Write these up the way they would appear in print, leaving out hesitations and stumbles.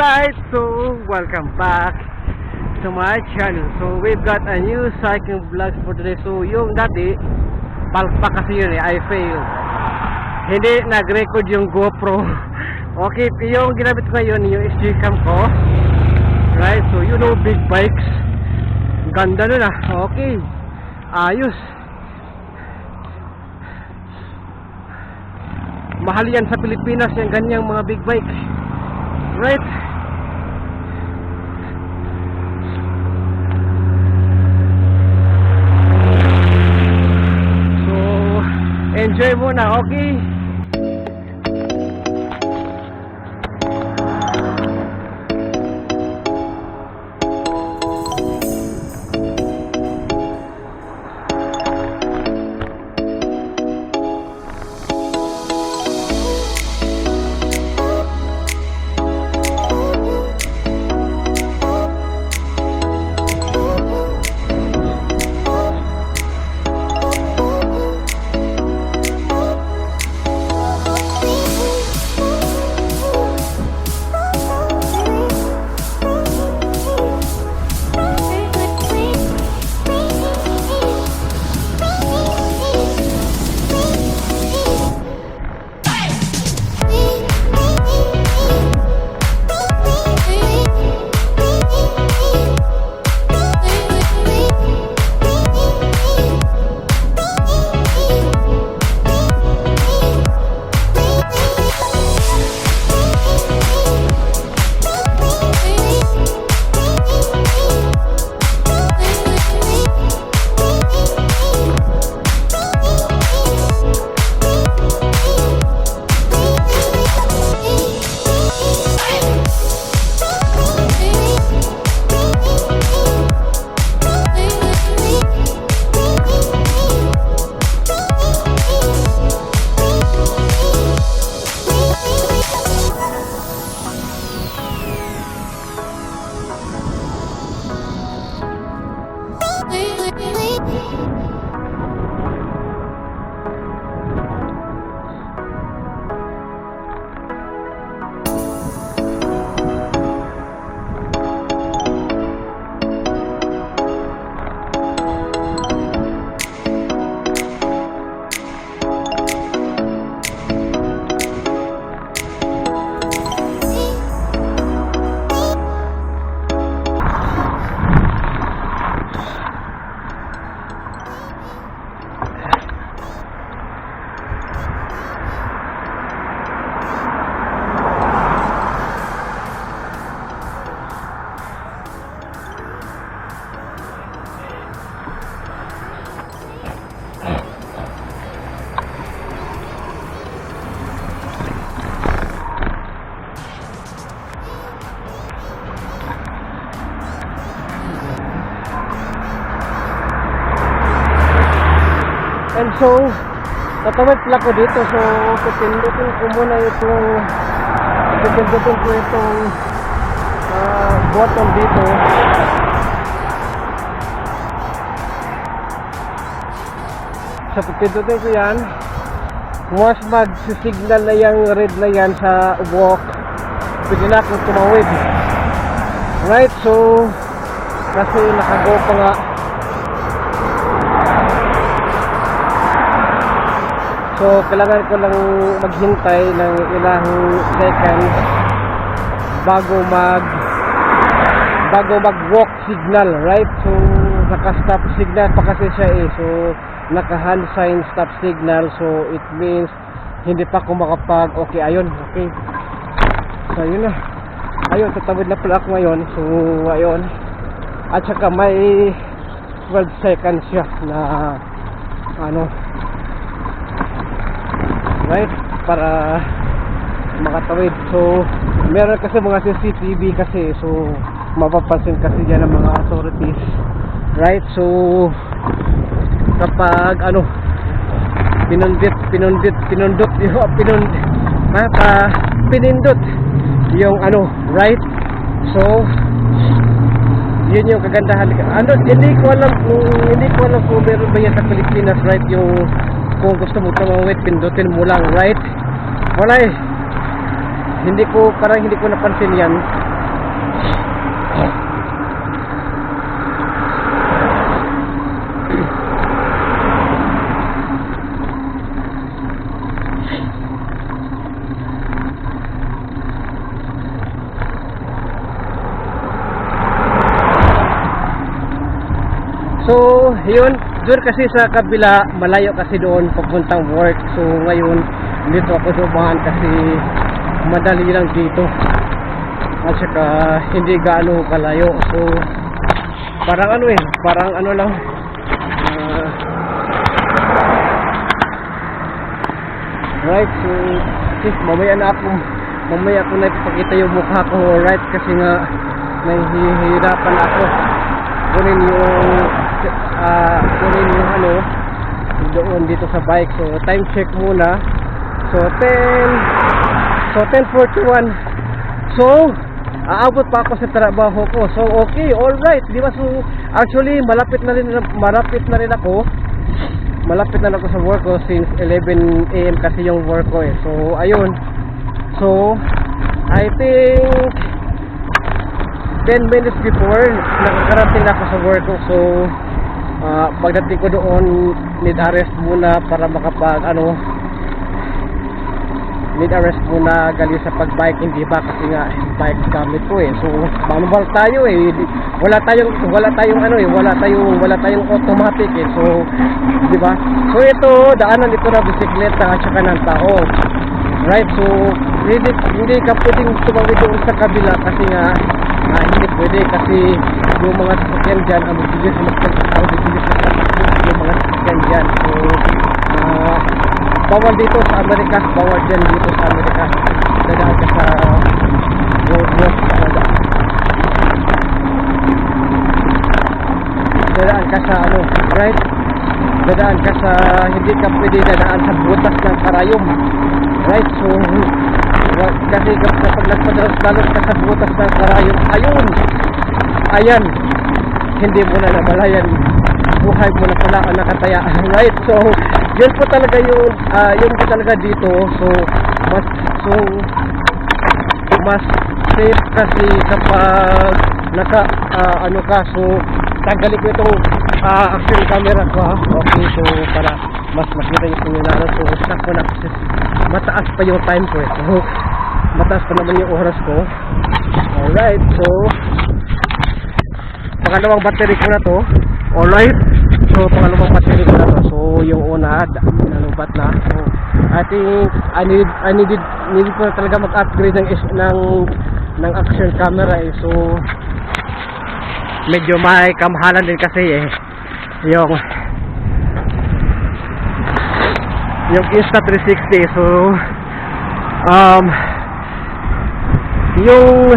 Alright, so welcome back to my channel. So we've got a new cycling vlog for today. So yung dati, palpak kasi yun I failed. Hindi nag-record yung GoPro. Okay, yung ginamit ko ngayon, yung SG cam ko. Right, so you know, big bikes. Ganda nun ah. Okay, ayos. Mahal yan sa Pilipinas yung ganyang mga big bike. Right. So enjoy muna, okay? And so, tatawid pala ko dito. So, pipindutin ko muna itong button dito. So, pipindutin ko yan. Once mag-signal na yung red na yan sa walk, pwede na akong tumawid. Right, so, kasi nakago pa nga. So, kailangan ko lang maghintay ng ilang seconds bago mag-walk signal, right? So, naka-stop signal pa kasi siya eh. So, naka-hand sign stop signal. So, it means hindi pa ako okay, ayun, okay. So, ayun na. Ayun, tatawid na pala ako ngayon. So, ayun. At saka may 12 seconds siya na right, para makatawid. So meron kasi mga CCTV kasi, so mapapansin kasi yan ng mga authorities, right? So kapag pinindot yung right? So yun yung kagandahan. Hindi ko alam kung meron ba yan sa Pilipinas, right? Yung kung gusto mo tumawid, pindutin mo lang, right? Wala eh. Parang hindi ko napansin yan. yun, doon kasi sa kabila, malayo kasi doon papuntang work. So ngayon, dito ako dumaan kasi madali lang dito. At saka hindi gaano kalayo. So parang parang lang. Right, so mamaya ko na ipakita yung mukha ko, right, kasi nga nahihirapan ako kunin yung doon dito sa bike. So time check muna. So 10:41. So aabot pa ako sa trabaho ko. So okay, all right, di ba? So actually malapit na rin ako sa work ko since 11 AM kasi yung work ko eh. So ayun. So I think 10 minutes before nakakarating na ako sa work ko. So pagdating ko doon, need arrest muna para need arrest muna gali sa pagbike, hindi ba, kasi nga bike gamit ko eh. So manual tayo eh, wala tayong automatic eh. So di ba? So ito, daanan ito na bisikleta at saka ng tao. Right, so hindi ka pwedeng tumawid doon sa kabila kasi nga hindi pwede, kasi yung mga sasakyan dyan ang magbilis yung mga sasakyan dyan. So bawal dito sa Amerika, bawal dyan dito sa Amerika. Dadaan ka sa roadwork, dadaan ka sa right, dadaan ka sa, hindi ka pwede dadaan sa butas ng karayom. Right, so kasi kapag nagpadalos ka sa butas ng karayom, ayan, hindi mo na namalayan, buhay mo na pala ang nakataya. Right, so yun po talaga yun po talaga dito. So mas safe kasi kapag so tanggalin ko itong action camera ko. Okay, so para mas makita yung sinulano. So stop ko na kasi mataas pa yung time ko eh. So mataas pa naman yung oras ko. Alright, so pangalawang battery ko na to. Alright, so pangalawang battery ko na to. So yung una nalubat na. So I think I needed ko na talaga mag-upgrade ng action camera eh. So medyo may kamahalan din kasi eh yung Insta360. So yung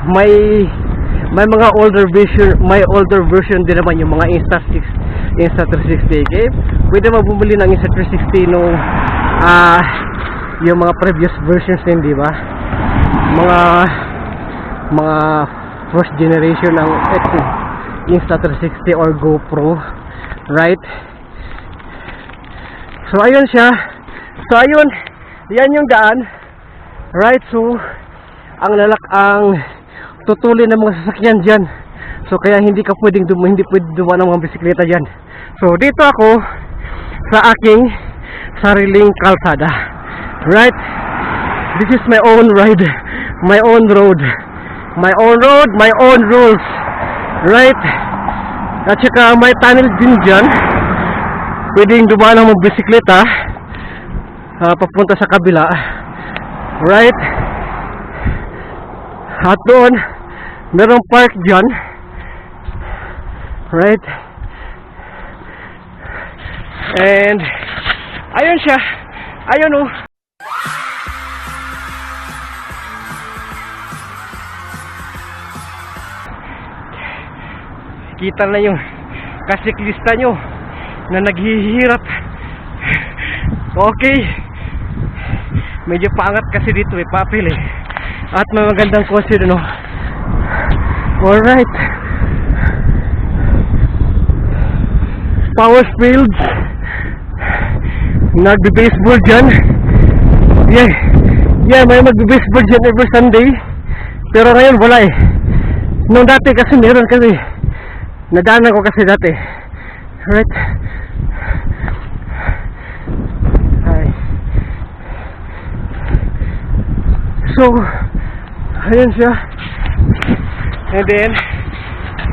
may mga older version din naman yung mga Insta360. Okay, pwede mo bumili ng Insta360 yung mga previous versions din, di ba? Mga first generation ng Insta360 or GoPro, right? So ayun siya. So ayun, yan yung daan, right? So ang tutulin ng mga sasakyan dyan. So kaya hindi pwedeng dumaan ng mga bisikleta dyan. So dito ako sa aking sariling kalsada, right? This is my own ride, my own road, my own rules, right? At saka may tunnel din dyan, pwedeng dumaan ng mga bisikleta papunta sa kabila, right? At doon merong park dyan, right? And ayun siya, ayun oh. Kita na yung kasiklista nyo na naghihirap. Okay, medyo paangat kasi dito eh, papel eh, at may magandang kotse doon oh. Alright, Power Fields, nagbe-baseball dyan. Yeah, may magbe-baseball dyan every Sunday, pero ngayon wala eh. Nung dati kasi meron, kasi nadaanan ko kasi dati, right? Hi. So ayun siya. And then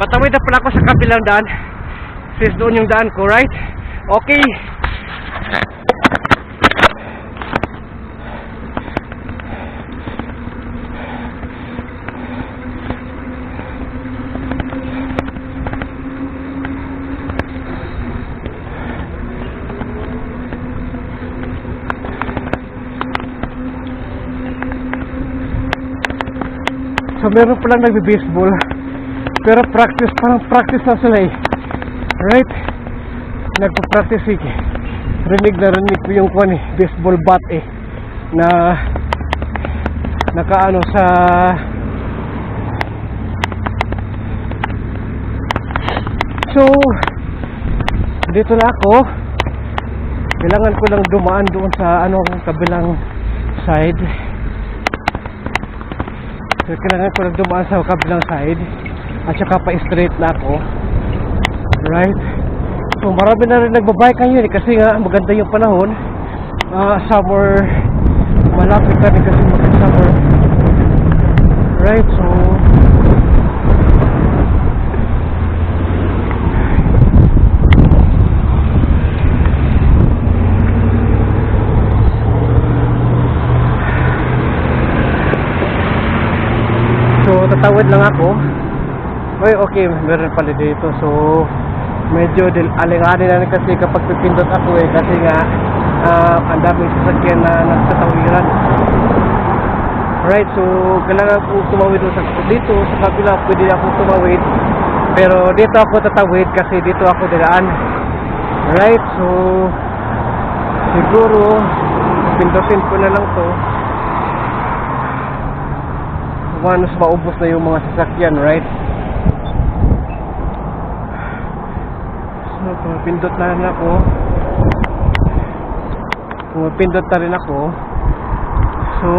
Patawid na pala ako sa kabilang daan. Since doon yung daan ko, right? Okay. So meron palang nagbe-baseball. Pero parang practice lang sila eh. Right? Nagpa-practice eh. Rinig ko yung baseball bat eh. Na nakaano sa so dito na ako. Kailangan ko lang dumaan doon sa kabilang side. So, kailangan ko lang dumaan sa kabilang side at saka pa-straight na ako, right? So marami na rin nagbabike ngayon kasi nga maganda yung panahon. Summer, malapit na rin kasi mag-summer, right? So tatawid lang ako. Okay, meron pala dito. So medyo aling-aling na rin kasi kapag pipindot ako kasi nga ang daming sasakyan na nagtatawiran. Right, so kailangan ko tumawid dito sa kabila. Pwede ako tumawid, pero dito ako tatawid kasi dito ako dilaan. Right, so siguro pindutin ko na lang to once maubos na yung mga sasakyan, right? So pumipindot na rin ako. Pumipindot na rin ako. So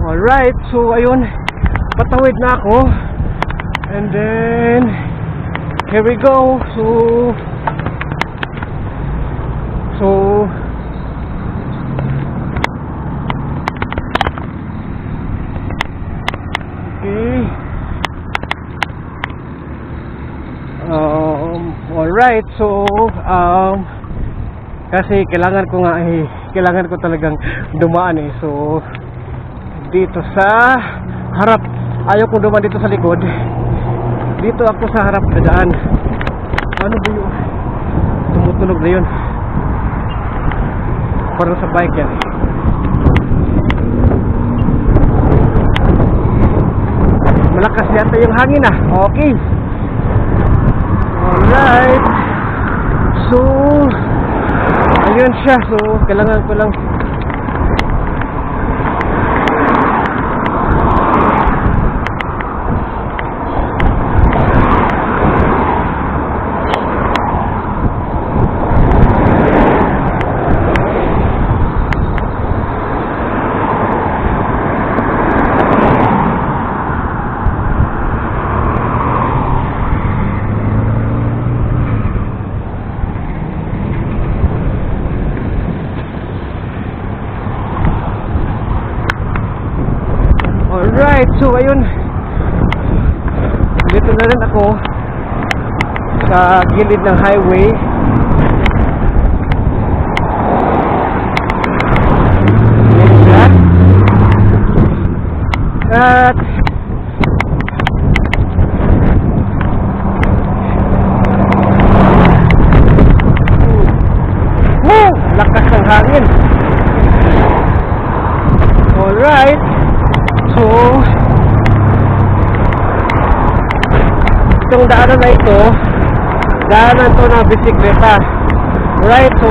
alright, so ayun, patawid na ako. And then here we go. So okay. Alright, so kasi kailangan ko talagang dumaan eh. So dito sa harap, ayaw kong dumaan dito sa likod. Dito ako sa harap na daan. Ano ba yun? Tumutunog na yun. Parang sa bike yan. Malakas yata yung hangin ah. Okay. Alright. So ayun siya. So kailangan ko lang alright, so ayun, dito na rin ako sa gilid ng highway. At lakas ng hangin. Alright, so itong daanan na ito, daanan to ng bisikleta. Right, so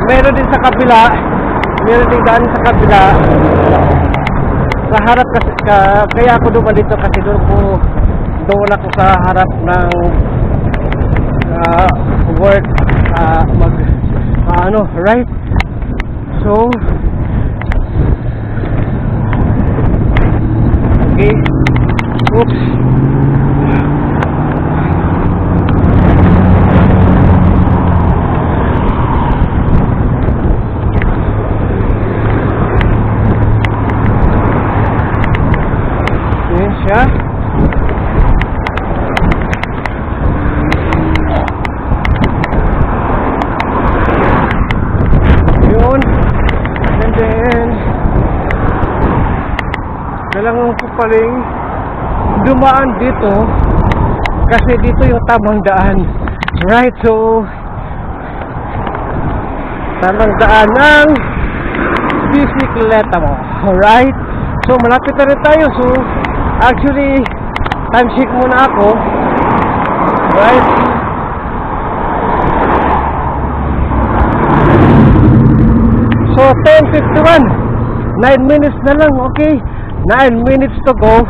meron din sa kabila, meron din daan sa kabila. Sa harap kasi, kaya ako dumaan dito kasi doon ako sa harap ng work, right? So okay, oops. paling dumaan dito kasi dito yung tamang daan. Right, so tamang daan ng bisikleta mo. Alright, so malapit na rin tayo. So actually time check muna ako. Right, so 10:51, 9 minutes na lang. Okay, 9 minutes to go,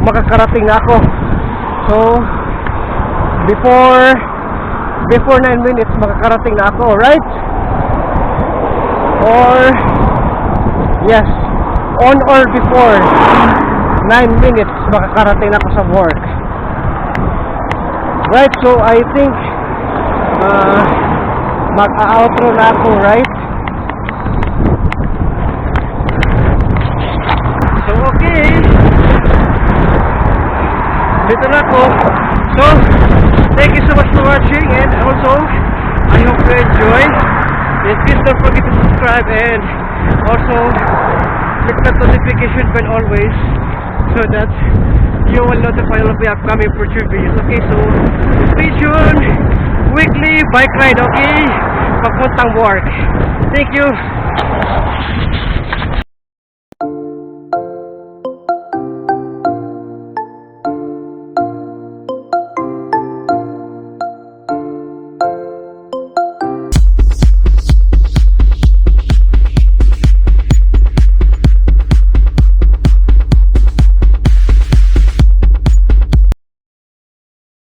makakarating na ako. So before 9 minutes makakarating na ako. Right, or yes, on or before 9 minutes makakarating ako sa work. Right, so I think mag-outro na ako. Right, so okay, dito na ako. So thank you so much for watching, and also I hope you enjoy. And please don't forget to subscribe, and also click the notification bell always so that you will notify all of the upcoming future videos. Okay, so stay tuned. Weekly bike ride, okay? Papuntang work. Thank you.